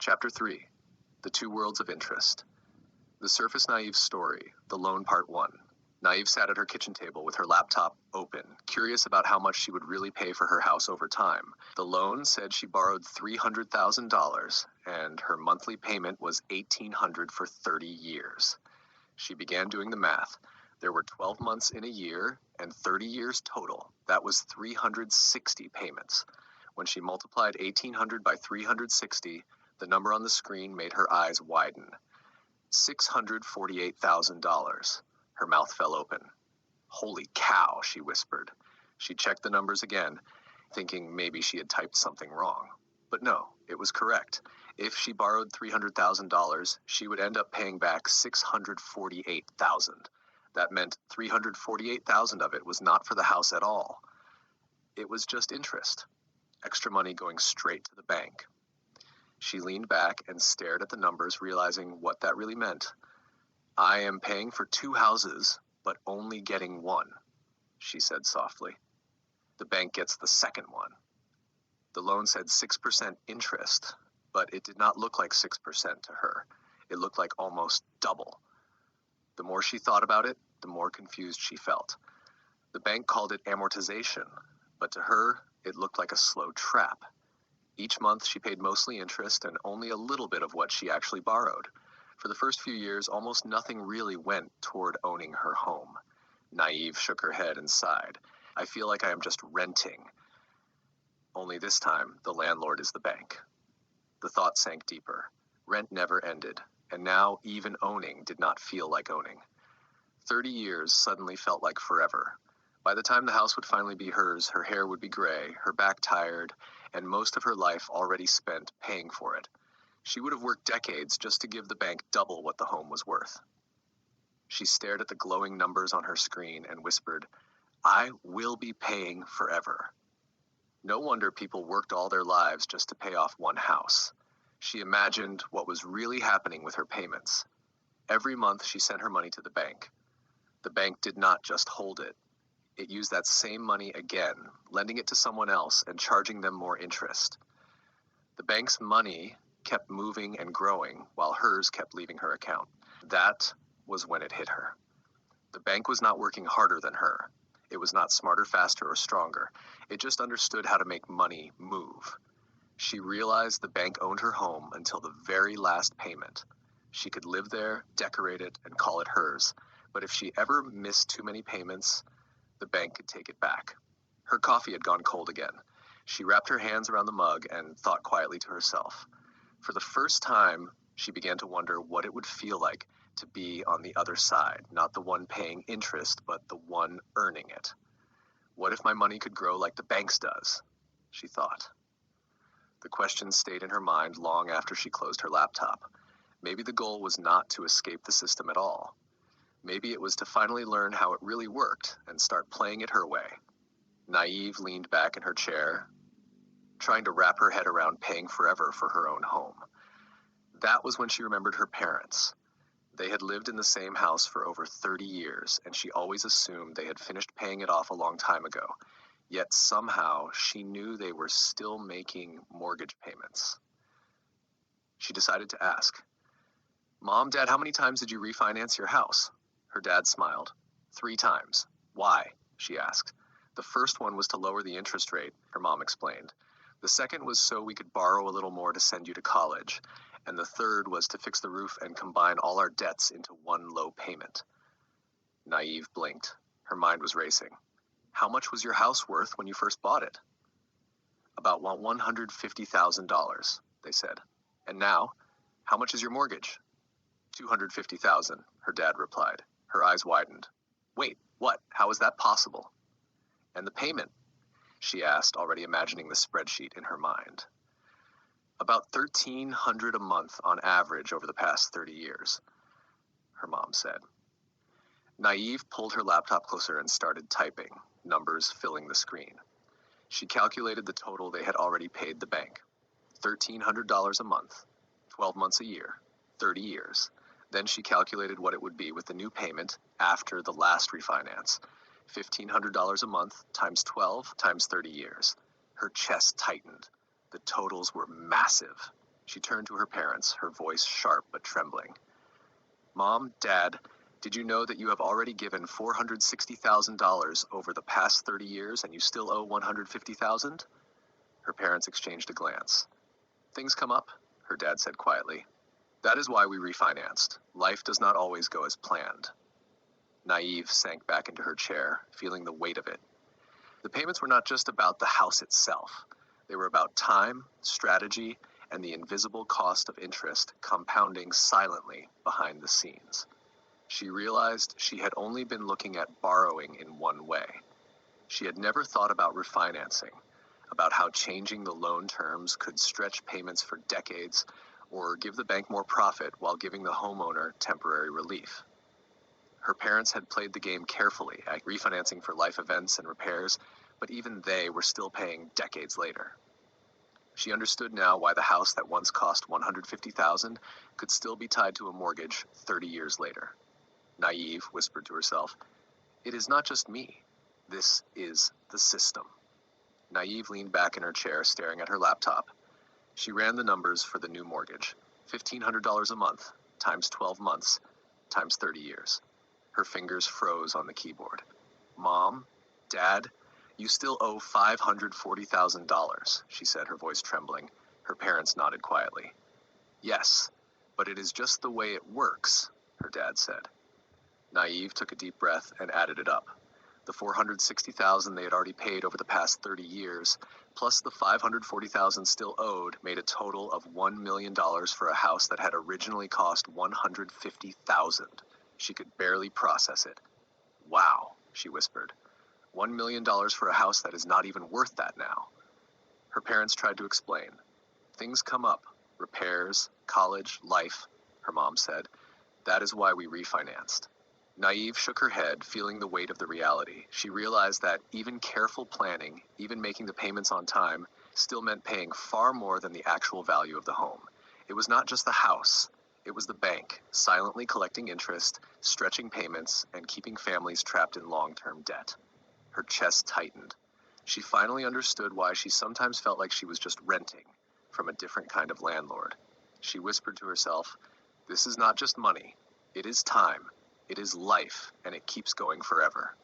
Chapter 3. The Two Worlds of Interest. The Surface Naive Story, The Loan Part 1. Naive sat at her kitchen table with her laptop open, curious about how much she would really pay for her house over time. The loan said she borrowed $300,000, and her monthly payment was $1,800 for 30 years. She began doing the math. There were 12 months in a year and 30 years total. That was 360 payments. When she multiplied 1,800 by 360, the number on the screen made her eyes widen. $648,000. Her mouth fell open. "Holy cow," she whispered. She checked the numbers again, thinking maybe she had typed something wrong. But no, it was correct. If she borrowed $300,000, she would end up paying back $648,000. That meant $348,000 of it was not for the house at all. It was just interest. Extra money going straight to the bank. She leaned back and stared at the numbers, realizing what that really meant. "I am paying for 2 houses, but only getting one," she said softly. "The bank gets the second one." The loan said 6% interest, but it did not look like 6% to her. It looked like almost double. The more she thought about it, the more confused she felt. The bank called it amortization, but to her, it looked like a slow trap. Each month, she paid mostly interest and only a little bit of what she actually borrowed. For the first few years, almost nothing really went toward owning her home. Naive shook her head and sighed. "I feel like I am just renting." Only this time, the landlord is the bank. The thought sank deeper. Rent never ended, and now even owning did not feel like owning. 30 years suddenly felt like forever. By the time the house would finally be hers, her hair would be gray, her back tired, and most of her life already spent paying for it. She would have worked decades just to give the bank double what the home was worth. She stared at the glowing numbers on her screen and whispered, "I will be paying forever." No wonder people worked all their lives just to pay off one house. She imagined what was really happening with her payments. Every month she sent her money to the bank. The bank did not just hold it. It used that same money again, lending it to someone else and charging them more interest. The bank's money kept moving and growing while hers kept leaving her account. That was when it hit her. The bank was not working harder than her. It was not smarter, faster, or stronger. It just understood how to make money move. She realized the bank owned her home until the very last payment. She could live there, decorate it, and call it hers. But if she ever missed too many payments, the bank could take it back. Her coffee had gone cold again. She wrapped her hands around the mug and thought quietly to herself. For the first time, she began to wonder what it would feel like to be on the other side, not the one paying interest, but the one earning it. What if my money could grow like the bank's does? She thought. The question stayed in her mind long after she closed her laptop. Maybe the goal was not to escape the system at all. Maybe it was to finally learn how it really worked and start playing it her way. Naive leaned back in her chair, trying to wrap her head around paying forever for her own home. That was when she remembered her parents. They had lived in the same house for over 30 years, and she always assumed they had finished paying it off a long time ago. Yet somehow she knew they were still making mortgage payments. She decided to ask, "Mom, Dad, how many times did you refinance your house?" Her dad smiled. 3 times. "Why?" she asked. "The first one was to lower the interest rate," her mom explained. "The second was so we could borrow a little more to send you to college. And the third was to fix the roof and combine all our debts into one low payment." Naive blinked. Her mind was racing. "How much was your house worth when you first bought it?" "About $150,000, they said. "And now, how much is your mortgage?" $250,000, her dad replied. Her eyes widened. "Wait, what? How is that possible?" "And the payment?" she asked, already imagining the spreadsheet in her mind. "About $1,300 a month on average over the past 30 years, her mom said. Naive pulled her laptop closer and started typing, numbers filling the screen. She calculated the total they had already paid the bank. $1,300 a month, 12 months a year, 30 years. Then she calculated what it would be with the new payment after the last refinance. $1,500 a month times 12 times 30 years. Her chest tightened. The totals were massive. She turned to her parents, her voice sharp but trembling. Mom, Dad, did you know that you have already given $460,000 over the past 30 years and you still owe $150,000? Her parents exchanged a glance. Things come up, her dad said quietly. That is why we refinanced. Life does not always go as planned. Naive sank back into her chair, feeling the weight of it. The payments were not just about the house itself. They were about time, strategy, and the invisible cost of interest compounding silently behind the scenes. She realized she had only been looking at borrowing in one way. She had never thought about refinancing, about how changing the loan terms could stretch payments for decades or give the bank more profit while giving the homeowner temporary relief. Her parents had played the game carefully at refinancing for life events and repairs, but even they were still paying decades later. She understood now why the house that once cost $150,000 could still be tied to a mortgage 30 years later. Naive whispered to herself, "It is not just me. This is the system." Naive leaned back in her chair, staring at her laptop. She ran the numbers for the new mortgage, $1,500 a month, times 12 months, times 30 years. Her fingers froze on the keyboard. Mom, Dad, you still owe $540,000, she said, her voice trembling. Her parents nodded quietly. Yes, but it is just the way it works, her dad said. Naive took a deep breath and added it up. The $460,000 they had already paid over the past 30 years, plus the $540,000 still owed, made a total of $1 million for a house that had originally cost $150,000. She could barely process it. Wow, she whispered. $1 million for a house that is not even worth that now. Her parents tried to explain. Things come up. Repairs, college, life, her mom said. That is why we refinanced. Naive shook her head, feeling the weight of the reality. She realized that even careful planning, even making the payments on time, still meant paying far more than the actual value of the home. It was not just the house. It was the bank, silently collecting interest, stretching payments, and keeping families trapped in long-term debt. Her chest tightened. She finally understood why she sometimes felt like she was just renting from a different kind of landlord. She whispered to herself, "This is not just money. It is time. It is life, and it keeps going forever."